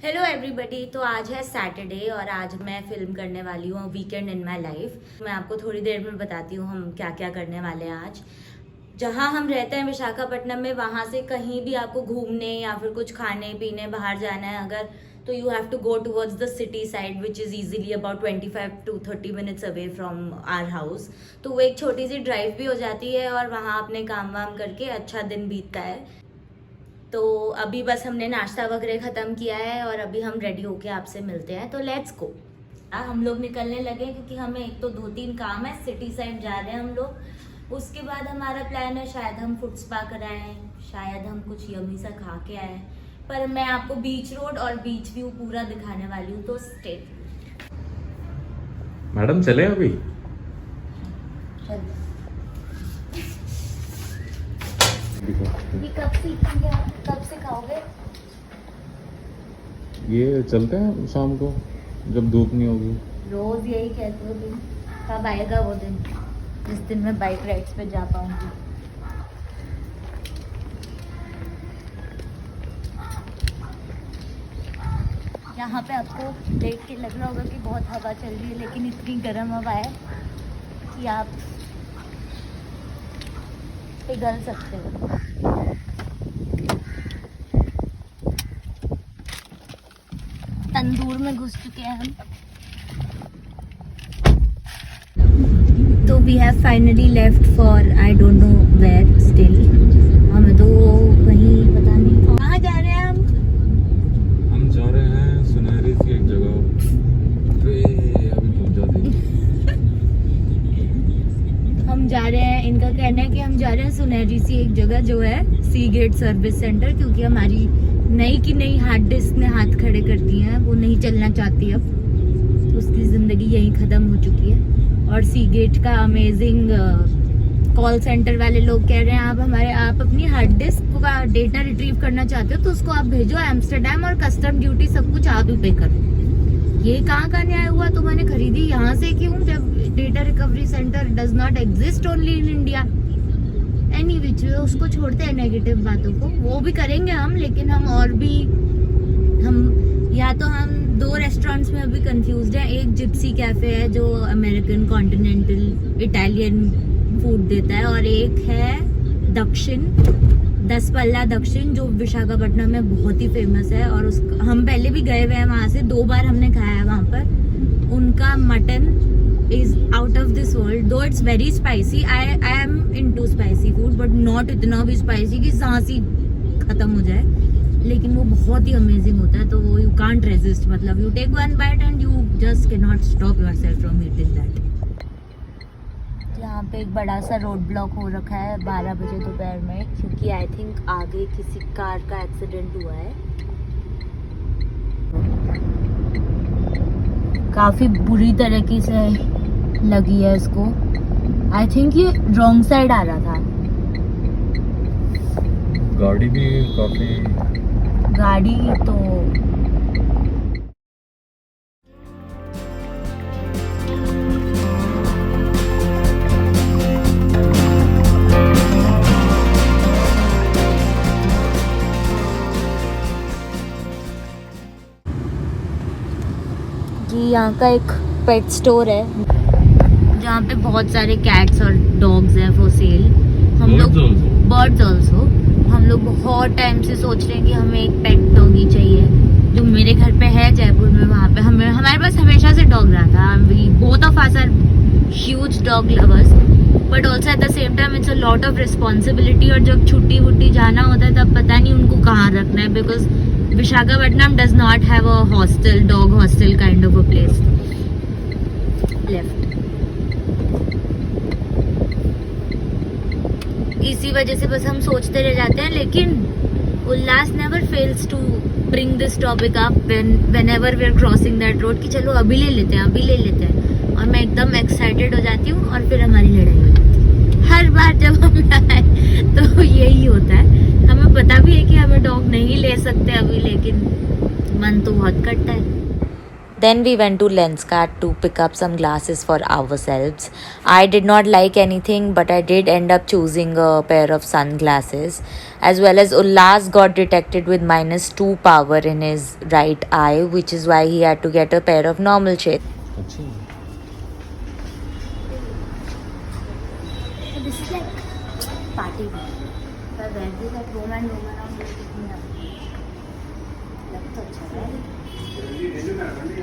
Hello everybody. तो आज है सैटरडे और आज मैं फिल्म करने वाली हूँ वीकेंड इन माय लाइफ। मैं आपको थोड़ी देर में बताती हूँ हम क्या क्या करने वाले हैं आज। जहाँ हम रहते हैं विशाखापट्टनम में, वहाँ से कहीं भी आपको घूमने या फिर कुछ खाने पीने बाहर जाना है अगर, तो you have to go towards the city side which is easily about 25 to 30 minutes away from our house. तो वो एक छोटी सी ड्राइव भी हो जाती है और वहाँ अपने काम वाम करके अच्छा दिन बीतता है। तो अभी बस हमने नाश्ता वगैरह ख़त्म किया है और अभी हम रेडी होके आपसे मिलते हैं। तो लेट्स गो। हम लोग निकलने लगे क्योंकि हमें एक तो 2-3 काम है। सिटी साइड जा रहे हैं हम लोग। उसके बाद हमारा प्लान है शायद हम फुट स्पा कराएं, शायद हम कुछ यमी सा खा के आए। पर मैं आपको बीच रोड और बीच व्यू पूरा दिखाने वाली हूँ, तो स्टे। मैडम चले अभी? चल। ये कब सीखेंगे आप? कब सिखाओगे? ये चलते हैं शाम को जब धूप नहीं होगी। रोज यही कहते हो तुम। कब आएगा वो दिन जिस दिन मैं बाइक राइड्स पे जा पाऊंगी? यहाँ पे आपको देख के लग रहा होगा कि बहुत हवा चल रही है, लेकिन इतनी गर्म हवा है कि आप पिघल सकते हो। तंदूर में घुस चुके हैं हम। तो we have finally left for I don't know where still. हमें तो कहीं पता नहीं कहाँ जा रहे हैं हम जा रहे हैं सुनहरी सी एक जगह पे। अभी पहुंच जाते हैं। हम जा रहे हैं, इनका कहना है कि हम जा रहे हैं सुनहरी सी एक जगह जो है सी गेट सर्विस सेंटर, क्योंकि हमारी नई की नई हार्ड डिस्क ने हाथ खड़े कर दिए हैं। वो नहीं चलना चाहती, अब उसकी ज़िंदगी यहीं ख़त्म हो चुकी है। और सी गेट का अमेजिंग कॉल सेंटर वाले लोग कह रहे हैं आप अपनी हार्ड डिस्क का डेटा रिट्रीव करना चाहते हो तो उसको आप भेजो एम्स्टर्डम, और कस्टम ड्यूटी सब कुछ आप ही पे करो। ये कहाँ का न्याय हुआ? तो मैंने खरीदी यहाँ से क्यों, जब data recovery centre does not exist only in India. Any which उसको छोड़ते हैं नेगेटिव बातों को, वो भी करेंगे हम, लेकिन हम और भी हम 2 रेस्टोरेंट्स में अभी कंफ्यूज्ड हैं। एक जिप्सी कैफे है जो अमेरिकन कॉन्टिनेंटल इटालियन फूड देता है, और एक है दक्षिण 10 पल्ला दक्षिण जो विशाखापट्टनम में बहुत ही फेमस है। और हम पहले भी गए हुए हैं वहाँ से, 2 बार हमने खाया है वहाँ पर। उनका mutton is out of this world, though it's very spicy. I am into spicy food, but not इतना भी spicy कि सांस ही खत्म हो जाए। लेकिन वो बहुत ही अमेजिंग होता है, तो वो you can't resist। मतलब you take one bite and you just cannot stop yourself from eating that। यहाँ पे एक बड़ा सा रोड ब्लॉक हो रखा है 12 बजे दोपहर में, क्योंकि आई थिंक आगे किसी कार का एक्सीडेंट हुआ है। काफी बुरी तरीके से लगी है इसको। आई थिंक ये रॉन्ग साइड आ रहा था। गाड़ी भी काफी, गाड़ी तो जी यहाँ का एक पेट स्टोर है जहाँ पे बहुत सारे कैट्स और डॉग्स हैं फॉर सेल। हम लोग बर्ड्स ऑल्सो। हम लोग बहुत टाइम से सोच रहे हैं कि हमें एक पेट डॉगी चाहिए, जो मेरे घर पे है जयपुर में। वहाँ पे हमारे पास हमेशा से डॉग रहा था। Both of us are huge dog lovers, but also at the same time it's a lot of responsibility. और जब छुट्टी वुट्टी जाना होता है तब पता नहीं उनको कहाँ रखना है, because Vishakhapatnam does not have a hostel, dog hostel kind of a place. Left. इसी वजह से बस हम सोचते रह जाते हैं, लेकिन उल्लास never fails to bring this topic up whenever we are crossing that road कि चलो अभी ले लेते हैं। और मैं एकदम एक्साइटेड हो जाती हूँ और फिर हमारी लड़ाई हो जाती है। हर बार जब हम आए तो यही होता है। हमें पता भी है कि हमें डॉग नहीं ले सकते अभी, लेकिन मन तो बहुत करता है। Then we went to Lenskart to pick up some glasses for ourselves. I did not like anything, but I did end up choosing a pair of sunglasses. As well as Ullas got detected with -2 power in his right eye, which is why he had to get a pair of normal shades. अच्छी है। This is like party. If I wear this at home and roam around with लग तो अच्छा है।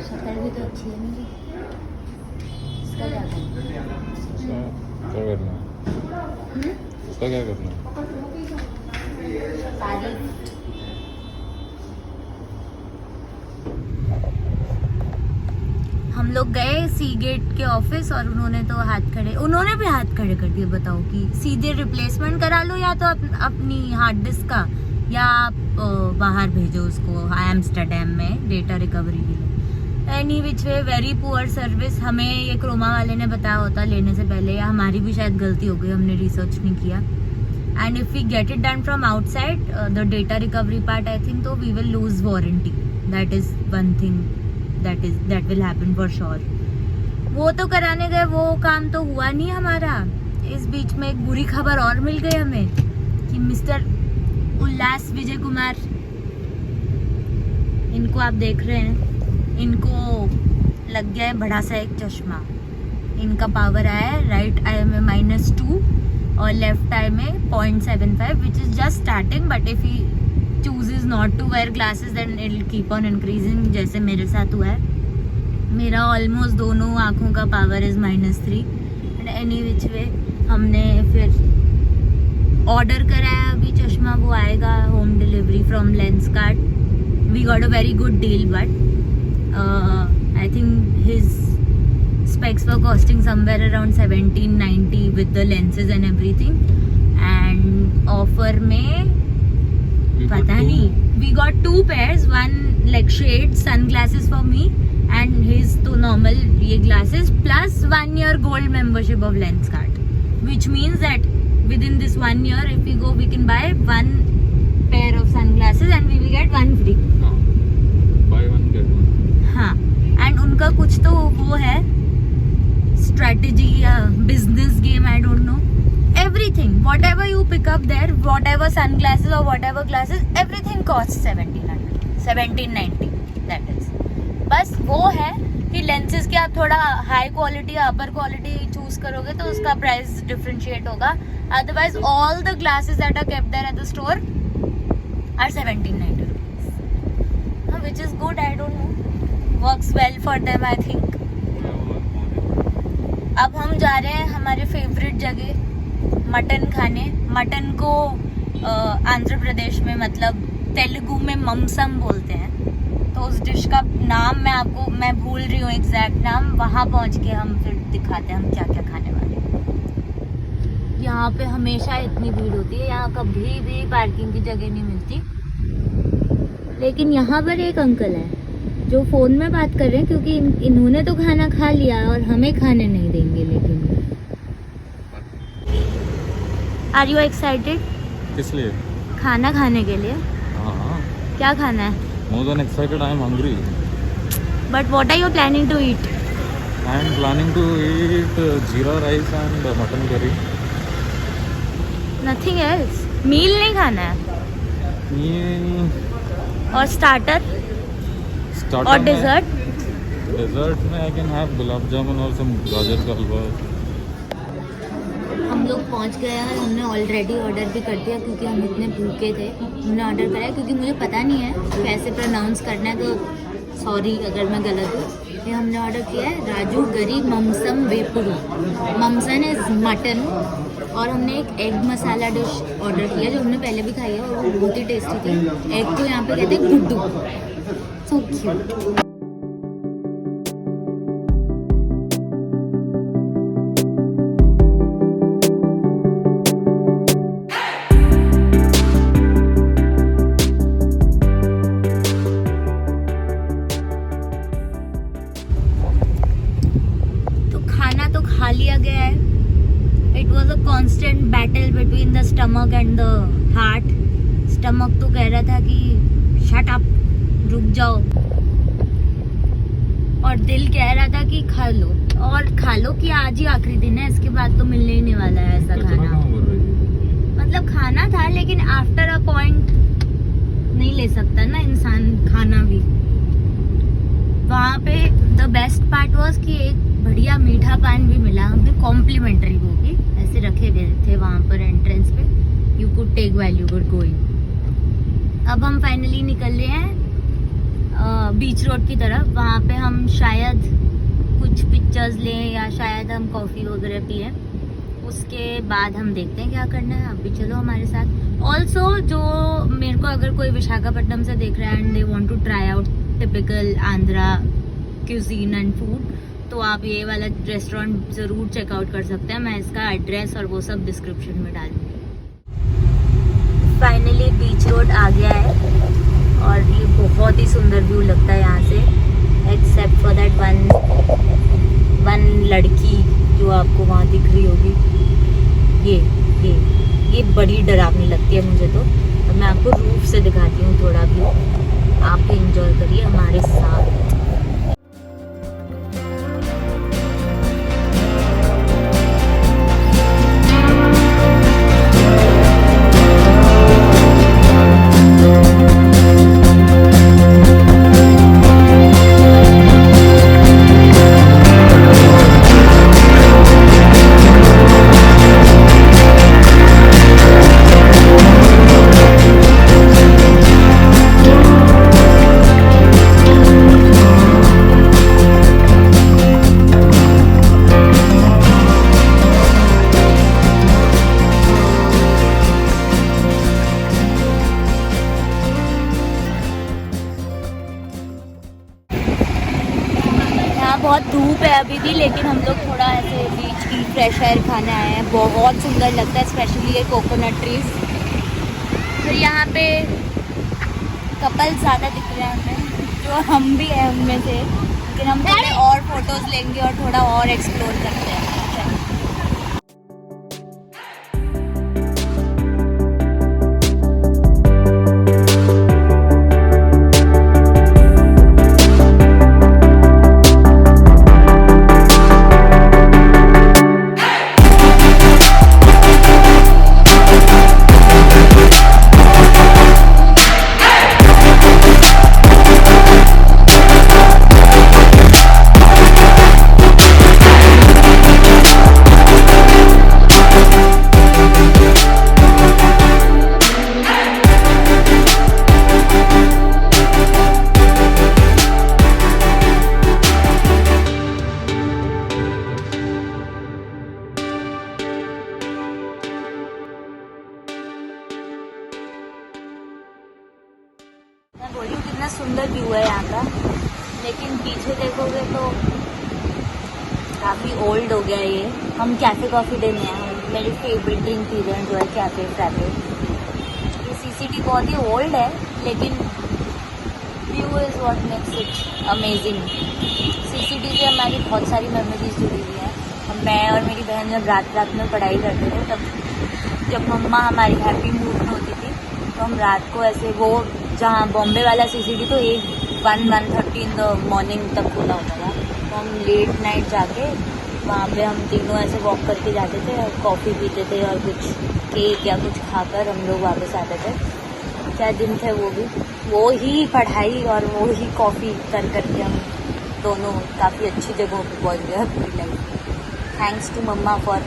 शक्ल भी तो अच्छी है मेरी। इसका क्या करना है? इसका क्या करना है? सारी हम लोग गए सी गेट के ऑफिस और उन्होंने भी हाथ खड़े कर दिए। बताओ कि सीधे रिप्लेसमेंट करा लो या तो अपनी हार्ड डिस्क का, या आप बाहर भेजो उसको एम्स्टरडैम में डेटा रिकवरी के लिए। Any which way very poor service. हमें ये क्रोमा वाले ने बताया होता लेने से पहले, या हमारी भी शायद गलती हो गई, हमने रिसर्च नहीं किया। And if we get it done from outside the data recovery part, I think तो we will lose warranty. That is one thing that will happen for sure. वो तो कराने गए, वो काम तो हुआ नहीं हमारा। इस बीच में एक बुरी खबर और मिल गई हमें कि मिस्टर उल्लास विजय कुमार, इनको आप देख रहे हैं, इनको लग गया है बड़ा सा एक चश्मा। इनका पावर आया है राइट आई में -2 और लेफ्ट आई में 0.75, which is just starting, but if he chooses not to wear glasses then it'll keep on increasing, जैसे मेरे साथ हुआ है। मेरा ऑलमोस्ट दोनों आँखों का power is -3 and any which way हमने फिर ऑर्डर कराया। अभी चश्मा वो आएगा home delivery from Lenskart. We got a very good deal, but I think his specs were costing somewhere around 1790 with the lenses and everything, and offer में पता नहीं, we got 2 pairs, one like shade sunglasses for me and his तो normal ये glasses plus 1 year gold membership of Lenskart, which means that within this 1 year if we go we can buy 1 pair of sunglasses and we will get 1 free. buy 1 get 1. हाँ, and उनका कुछ तो वो है strategy या business game, I don't know. Everything, whatever you pick up there, whatever sunglasses or whatever glasses, everything costs 1790, that is. बस वो है कि lenses के आप थोड़ा हाई क्वालिटी या अपर क्वालिटी चूज करोगे तो उसका प्राइस डिफरेंशिएट होगा। Otherwise all the glasses that are kept there at the store are 1790 rupees, which is good, I don't know, works well for them I think. अब हम जा रहे हैं हमारे फेवरेट जगह मटन खाने। मटन को आंध्र प्रदेश में मतलब तेलुगु में ममसम बोलते हैं, तो उस डिश का नाम मैं भूल रही हूँ एग्जैक्ट नाम। वहाँ पहुँच के हम फिर दिखाते हैं हम क्या क्या खाने वाले हैं। यहाँ पे हमेशा इतनी भीड़ होती है, यहाँ कभी भी पार्किंग की जगह नहीं मिलती। लेकिन यहाँ पर एक अंकल है जो फ़ोन में बात कर रहे हैं, क्योंकि इन्होंने तो खाना खा लिया और हमें खाने नहीं देंगे। लेकिन आर यू एक्साइटेड? किस लिए? खाना खाने के लिए। हाँ, क्या खाना है? more than excited, I am hungry. But what are you planning to eat? I am planning to eat jeera rice and mutton curry. Nothing else? मील नहीं खाना है? Meal और स्टार्टर और डेजर्ट? डेजर्ट में I can have gulab jamun और some गाजर का हलवा। हम लोग पहुंच गए हैं, हमने ऑलरेडी ऑर्डर भी कर दिया क्योंकि हम इतने भूखे थे। हमने ऑर्डर कराया क्योंकि मुझे पता नहीं है कैसे प्रोनाउंस करना है, तो सॉरी अगर मैं गलत हूँ। ये हमने ऑर्डर किया है राजू गरी ममसम वेपुरू। ममसन इज मटन, और हमने एक एग मसाला डिश ऑर्डर किया जो हमने पहले भी खाई है और वो बहुत ही टेस्टी थी। एग को यहाँ पे कहते हैं गुड्डू। So cute. खा लिया गया है। It was a constant battle between the stomach and the heart. Stomach तो कह रहा था कि शट अप, रुक जाओ, और दिल कह रहा था कि खा लो, और खा लो कि आज ही आखिरी दिन है, इसके बाद तो मिलने ही नहीं वाला है ऐसा कचरा खाना। कहाँ भर रही है? मतलब खाना था लेकिन आफ्टर अ पॉइंट नहीं ले सकता ना इंसान खाना भी। वहाँ पे द बेस्ट पार्ट वाज कि एक बढ़िया मीठा पान भी मिला हमें, कॉम्प्लीमेंट्री, वो भी ऐसे रखे गए थे वहाँ पर एंट्रेंस पे, you could take while you were going. अब हम फाइनली निकल रहे हैं बीच रोड की तरफ। वहाँ पे हम शायद कुछ पिक्चर्स लें या शायद हम कॉफ़ी वगैरह पिए, उसके बाद हम देखते हैं क्या करना है। आप भी चलो हमारे साथ। ऑल्सो जो मेरे को अगर कोई विशाखापट्टनम से देख रहा है and they want to try out typical Andhra cuisine and food, तो आप ये वाला रेस्टोरेंट ज़रूर चेकआउट कर सकते हैं। मैं इसका एड्रेस और वो सब डिस्क्रिप्शन में डाल दूँगी। फाइनली बीच रोड आ गया है और ये बहुत ही सुंदर व्यू लगता है यहाँ से, एक्सेप्ट फॉर दैट वन लड़की जो आपको वहाँ दिख रही होगी। ये बड़ी डरावनी लगती है मुझे तो। अब मैं आपको रूफ से दिखाती हूँ थोड़ा व्यू, आप भी इंजॉय करिए हमारे साथ। बहुत धूप है अभी भी, लेकिन हम लोग थोड़ा ऐसे बीच की फ्रेश एयर खाने आए हैं। बहुत सुंदर लगता है, स्पेशली ये कोकोनट ट्रीज। फिर यहाँ पे कपल ज़्यादा दिख रहे हैं हमें, जो हम भी हैं उनमें से, लेकिन हम थोड़े और फोटोज़ लेंगे और थोड़ा और एक्सप्लोर करते हैं। मैं बोल रही हूँ कितना सुंदर व्यू है यहाँ का, लेकिन पीछे देखोगे तो काफ़ी ओल्ड हो गया ये। हम कैफ़े कॉफ़ी देने हैं, मेरी फेवरेट ड्रिंक पी रहे हैं जो है कैफ़े फ्रैपे। ये सीसीटी बहुत ही ओल्ड है, लेकिन view is what makes it amazing. CCT से हमारी बहुत सारी मेमोरीज जुड़ी हुई हैं। मैं और मेरी बहन जब रात में पढ़ाई करते थे, तब जब मम्मा हमारी हैप्पी मूड में होती थी तो हम रात को ऐसे, वो जहाँ बॉम्बे वाला सीसीटी तो 1:30 इन द मॉर्निंग तक खुला होता था, तो हम लेट नाइट जाके वहाँ पे हम तीनों ऐसे वॉक करके जाते थे और कॉफ़ी पीते थे और कुछ केक या कुछ खाकर हम लोग वापस आते थे। क्या दिन थे वो भी, वो ही पढ़ाई और वो ही कॉफ़ी कर करके हम दोनों काफ़ी अच्छी जगहों पे पहुँच गए अपनी life. Thanks to mamma for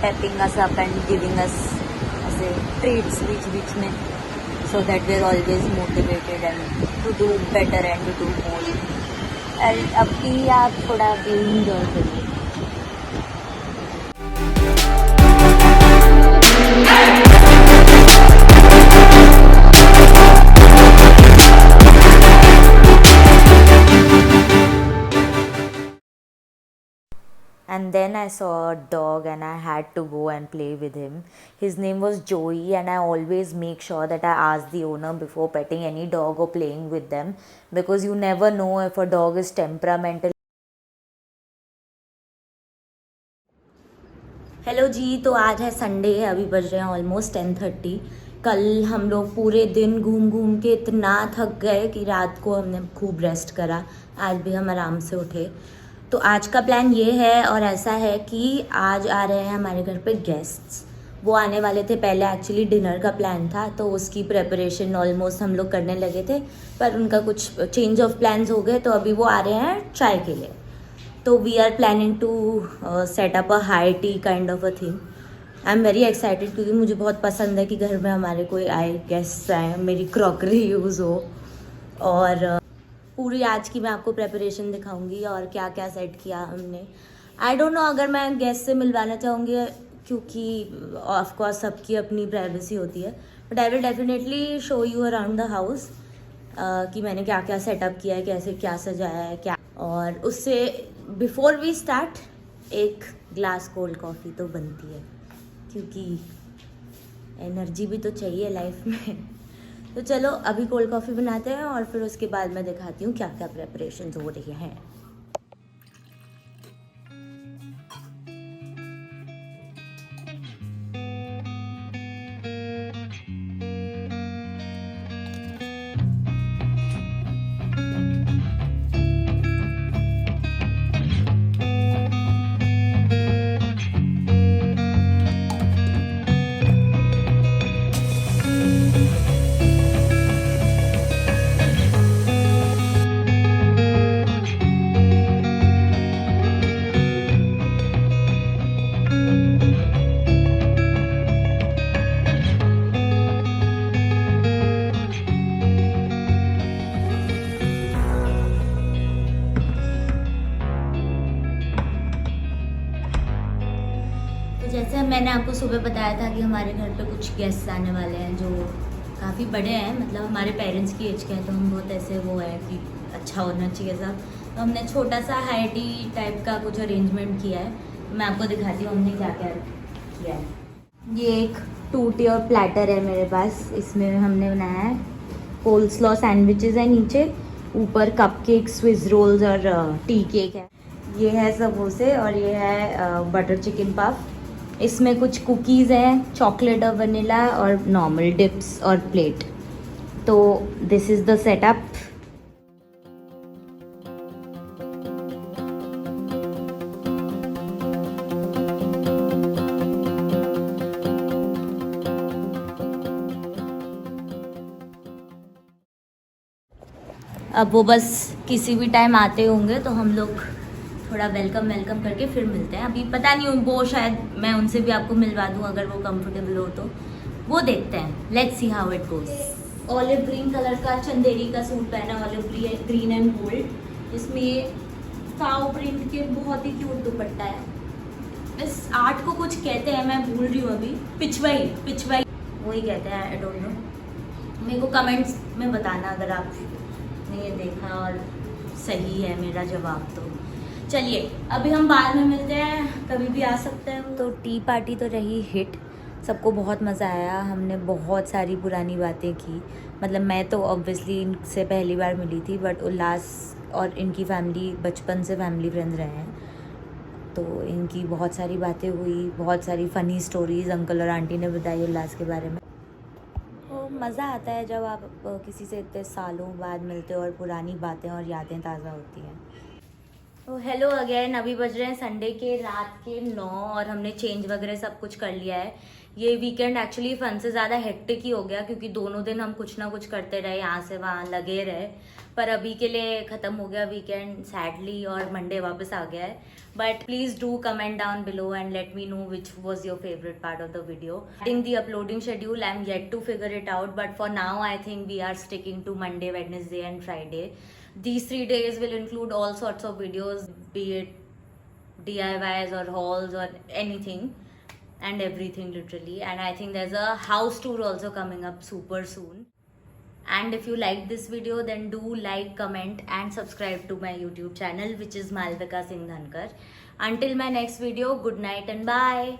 pepping us up and giving us ऐसे ट्रीट्स बीच में, so that we are always motivated and to do better and to do more. And अब भी आप थोड़ा व्यू इंजॉय करिए। And then I saw a dog and I had to go and play with him. His name was Joey, and I always make sure that I ask the owner before petting any dog or playing with them, because you never know if a dog is temperamental. Hello ji, तो आज है Sunday, अभी बज रहे हैं almost 10:30। कल हम लोग पूरे दिन घूम घूम के इतना थक गए कि रात को हमने खूब रेस्ट करा। आज भी हम आराम से उठे। तो आज का प्लान ये है और ऐसा है कि आज आ रहे हैं हमारे घर पे गेस्ट्स। वो आने वाले थे, पहले एक्चुअली डिनर का प्लान था तो उसकी प्रेपरेशन ऑलमोस्ट हम लोग करने लगे थे, पर उनका कुछ चेंज ऑफ प्लान्स हो गए तो अभी वो आ रहे हैं चाय के लिए। तो we are planning to set up a high tea kind of a thing. I am very excited क्योंकि मुझे बहुत पसंद है कि घर में हमारे कोई आए, गेस्ट आए, मेरी क्रॉकरी यूज़ हो। और पूरी आज की मैं आपको प्रेपरेशन दिखाऊंगी और क्या क्या सेट किया हमने। आई डोंट नो अगर मैं गेस्ट से मिलवाना चाहूँगी क्योंकि ऑफ कोर्स सबकी अपनी प्राइवेसी होती है, but I will definitely show you around the house कि मैंने क्या क्या सेटअप किया है, कैसे क्या सजाया है क्या। और उससे बिफोर वी स्टार्ट एक ग्लास कोल्ड कॉफ़ी तो बनती है क्योंकि एनर्जी भी तो चाहिए लाइफ में। तो चलो अभी कोल्ड कॉफ़ी बनाते हैं और फिर उसके बाद मैं दिखाती हूँ क्या क्या प्रेपरेशंस हो रही हैं। जैसे मैंने आपको सुबह बताया था कि हमारे घर पे कुछ गेस्ट आने वाले हैं जो काफ़ी बड़े हैं, मतलब हमारे पेरेंट्स की एज के हैं, तो हम बहुत ऐसे वो है कि अच्छा होना चाहिए सब। तो हमने छोटा सा हाई टी टाइप का कुछ अरेंजमेंट किया है। मैं आपको दिखाती हूँ हमने क्या क्या किया है। ये एक 2 टियर प्लेटर है मेरे पास, इसमें हमने बनाया है कोल्स्लॉ सैंडविचेस है नीचे, ऊपर कपकेक, स्विस रोल्स और टी केक है। ये है समोसे और ये है बटर चिकन पफ। इसमें कुछ कुकीज़ हैं, चॉकलेट और वनीला, और नॉर्मल डिप्स और प्लेट। तो दिस इज़ द सेटअप। अब वो बस किसी भी टाइम आते होंगे तो हम लोग थोड़ा वेलकम करके फिर मिलते हैं। अभी पता नहीं वो शायद मैं उनसे भी आपको मिलवा दूँ अगर वो कंफर्टेबल हो तो, वो देखते हैं। Let's see how it goes. Olive green colour का चंदेरी का सूट पहना, ऑलिव ग्रीन एंड गोल्ड। इसमें ये काउ प्रिंट के बहुत ही क्यूट दुपट्टा है। इस आर्ट को कुछ कहते हैं, मैं भूल रही हूँ अभी, पिछवाई वही कहते हैं, आई डोंट नो। मेरे को कमेंट्स में बताना अगर आपने ये देखा और सही है मेरा जवाब तो। चलिए अभी हम बाद में मिलते हैं, कभी भी आ सकते हैं। तो टी पार्टी तो रही हिट, सबको बहुत मज़ा आया। हमने बहुत सारी पुरानी बातें की, मतलब मैं तो ऑब्वियसली इनसे पहली बार मिली थी, बट उल्लास और इनकी फैमिली बचपन से फैमिली फ्रेंड्स रहे हैं, तो इनकी बहुत सारी बातें हुई, बहुत सारी फ़नी स्टोरीज़ अंकल और आंटी ने बताई उल्लास के बारे में। तो मज़ा आता है जब आप किसी से इतने सालों बाद मिलते हो और पुरानी बातें और यादें ताज़ा होती हैं। तो हेलो अगेन, अभी बज रहे हैं संडे के रात के 9 और हमने चेंज वगैरह सब कुछ कर लिया है। ये वीकेंड एक्चुअली फन से ज़्यादा हेक्टिक ही हो गया क्योंकि दोनों दिन हम कुछ ना कुछ करते रहे, यहाँ से वहाँ लगे रहे, पर अभी के लिए ख़त्म हो गया वीकेंड सैडली और मंडे वापस आ गया है। But please do comment down below and let me know which was your favourite part of the video. In the uploading schedule I am yet to figure it out, but for now I think we are sticking to Monday, Wednesday and Friday. These 3 days will include all sorts of videos, be it DIYs or hauls or anything and everything literally. And I think there's a house tour also coming up super soon. And if you like this video, then do like, comment and subscribe to my YouTube channel, which is Malvika Singh Dhankar. Until my next video, good night and bye.